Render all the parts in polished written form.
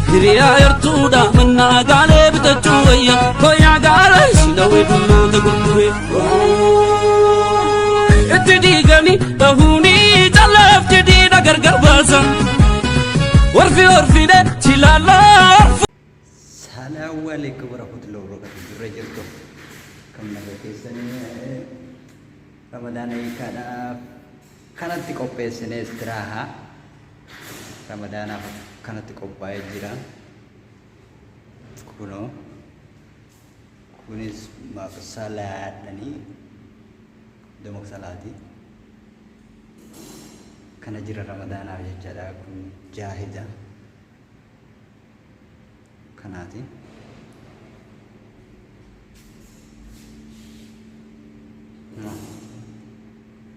هريا يرتودا منا قالي بتجويا ويا قالي سنوي دلو تقولي اتديقني تهوني تلف تدي دقر قرباسا ورفي ده تلالا السلام عليكم ورحمة الله وبركاته جرجرتو كم نبتسني رمضان كانت تقبل استراحة رمضان كانت تقبل جيران كونيس ما صلاة نني دمك صلاتي كان جيران رمضان على جدا كون جاهدا كناتي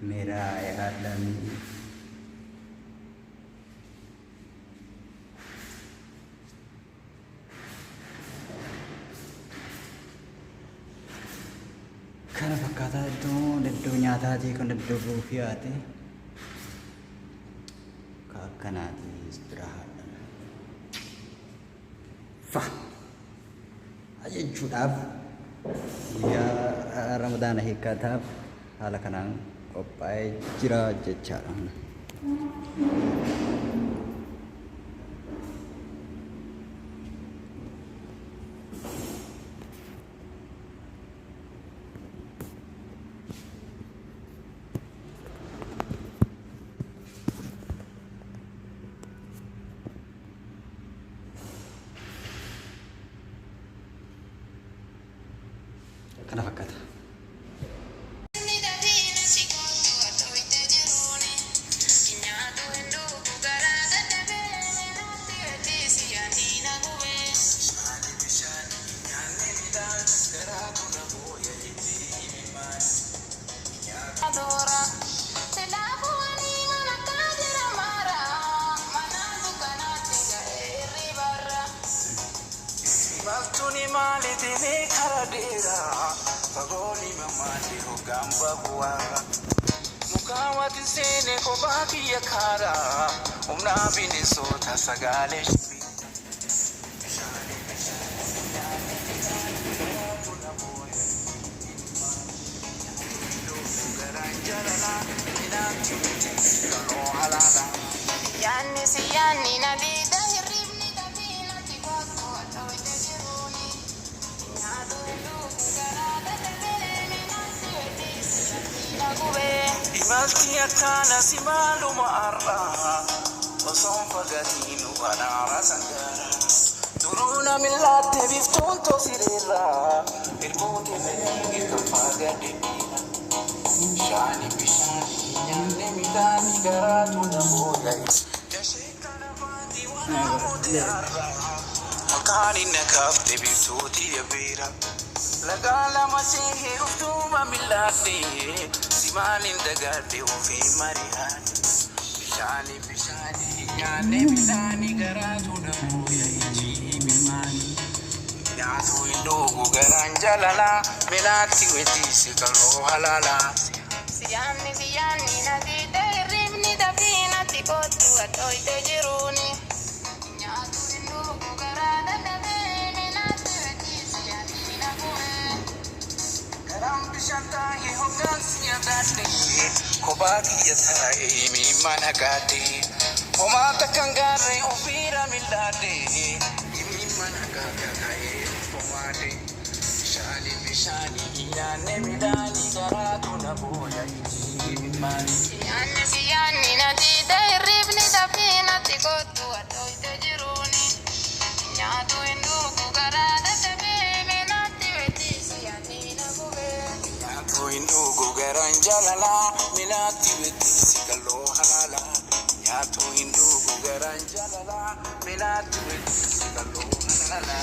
मेरा आदम kana fakkaata iddoo nyaataati kan iddoo buufiyaati akkanaati istirahaadha fa jechuudhaaf yaa ramadaana hiikkataaf haala kanaan qophaa'ee jira jechaadha. Kana fakkaata. Maltuni malite me karadera pagoni mamandi hogamba buara mukawati sene ko baki yakara umna bini sota sagale Yani nadida hiribni tabina tibako atoite jiruni nyado garada tebele nasi wedisi na kube imalki akana simalu maarra wasom fagatinu banara sangara duruna millate biftonto sirira irkote mengi kafagade shani bishani nyane midani garatu namoya مكاني نكافت بيوتي يا بيرا لقال مسيحي أفتوما ملاتي سيمان دقاتي وفي مريان بشاني يعني بلاني قراتو نمويا يجي بماني نعتو يندوغو قران جلالا ملاتي وديسي كالو حلالا سياني نزيد الربني دفينة تقوتو أتوي تجروني Shantahi hogansi adati kobaki yasae mi managati omata kangare ofira milade mi managati kae pomade bishani iyane midani garatu na boya imani siyani nadida iribni dafina tikotu atoite jiruni nyatu endugu garada tebebe nati wetisi yanina kube Indugu garan jalala minati wetisi kalo halala nyatu indugu garan jalala minati wetisi kalo halala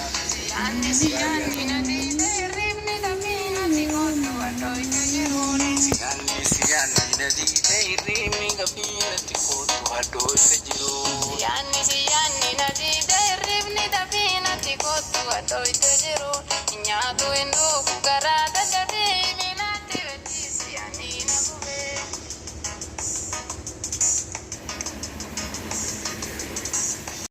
siyani nadide ribni dafina tikotu atoite jiruni siyani nadide ribni dafina tikotu atoite jiruni siyani nadide ribni dafina tikotu atoite jiruni nyatu indugu garada